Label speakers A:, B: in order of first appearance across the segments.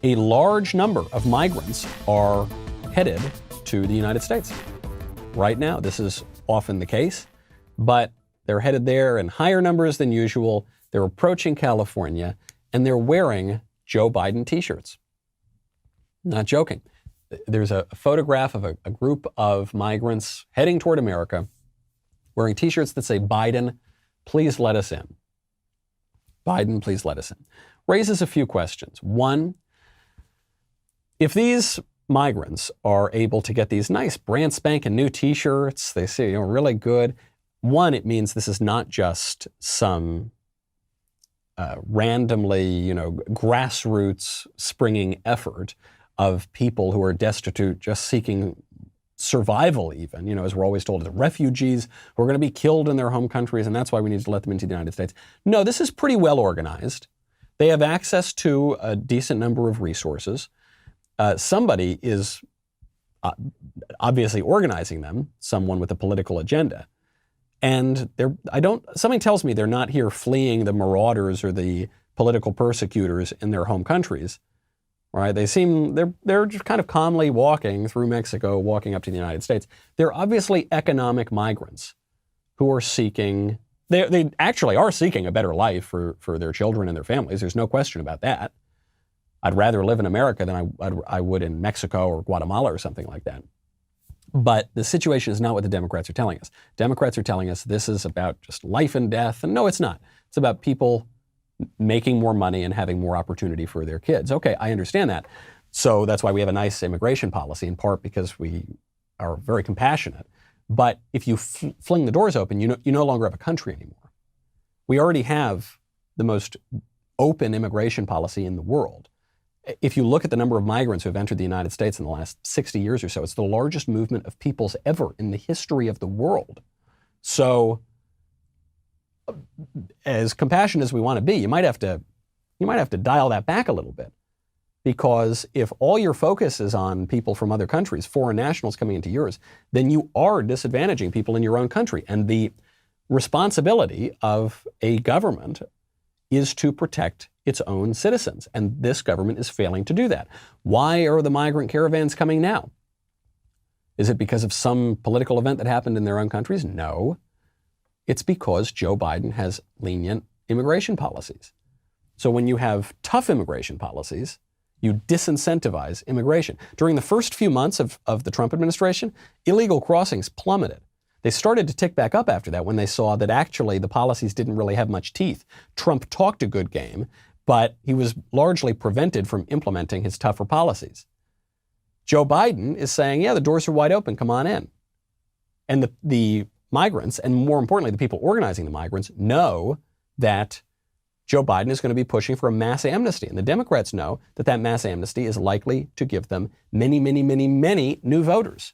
A: a large number of migrants are headed to the United States. Right now, this is often the case, but they're headed there in higher numbers than usual. They're approaching California, and they're wearing Joe Biden t-shirts. Not joking. There's a photograph of a group of migrants heading toward America wearing t-shirts that say, "Biden, please let us in." Biden, please let us in. Raises a few questions. One, if these migrants are able to get these nice brand spanking new t-shirts, they say, really good. One, it means this is not just some randomly, grassroots springing effort of people who are destitute, just seeking survival even, as we're always told, the refugees who are going to be killed in their home countries, and that's why we need to let them into the United States. No, this is pretty well organized. They have access to a decent number of resources. Somebody is obviously organizing them, someone with a political agenda. And something tells me they're not here fleeing the marauders or the political persecutors in their home countries. Right? They're just kind of calmly walking through Mexico, walking up to the United States. They're obviously economic migrants who are seeking, they actually are seeking a better life for their children and their families. There's no question about that. I'd rather live in America than I would in Mexico or Guatemala or something like that. But the situation is not what the Democrats are telling us. Democrats are telling us this is about just life and death. And no, it's not. It's about people making more money and having more opportunity for their kids. Okay, I understand that. So that's why we have a nice immigration policy, in part because we are very compassionate. But if you fling the doors open, you no longer have a country anymore. We already have the most open immigration policy in the world. If you look at the number of migrants who have entered the United States in the last 60 years or so, it's the largest movement of peoples ever in the history of the world. So as compassionate as we want to be, you might have to dial that back a little bit. Because if all your focus is on people from other countries, foreign nationals coming into yours, then you are disadvantaging people in your own country. And the responsibility of a government is to protect its own citizens. And this government is failing to do that. Why are the migrant caravans coming now? Is it because of some political event that happened in their own countries? No. It's because Joe Biden has lenient immigration policies. So when you have tough immigration policies, you disincentivize immigration. During the first few months of the Trump administration, illegal crossings plummeted. They started to tick back up after that when they saw that actually the policies didn't really have much teeth. Trump talked a good game, but he was largely prevented from implementing his tougher policies. Joe Biden is saying, yeah, the doors are wide open, come on in. And the migrants, and more importantly, the people organizing the migrants, know that Joe Biden is going to be pushing for a mass amnesty. And the Democrats know that that mass amnesty is likely to give them many, many, many, many new voters.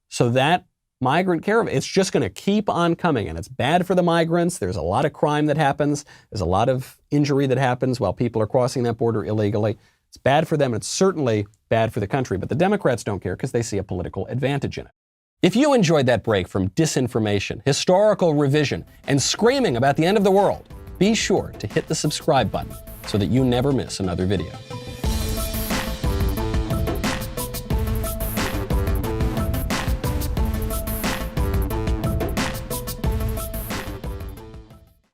A: So that migrant caravan, it's just going to keep on coming, and it's bad for the migrants. There's a lot of crime that happens. There's a lot of injury that happens while people are crossing that border illegally. It's bad for them, and it's certainly bad for the country. But the Democrats don't care because they see a political advantage in it. If you enjoyed that break from disinformation, historical revision, and screaming about the end of the world, be sure to hit the subscribe button so that you never miss another video.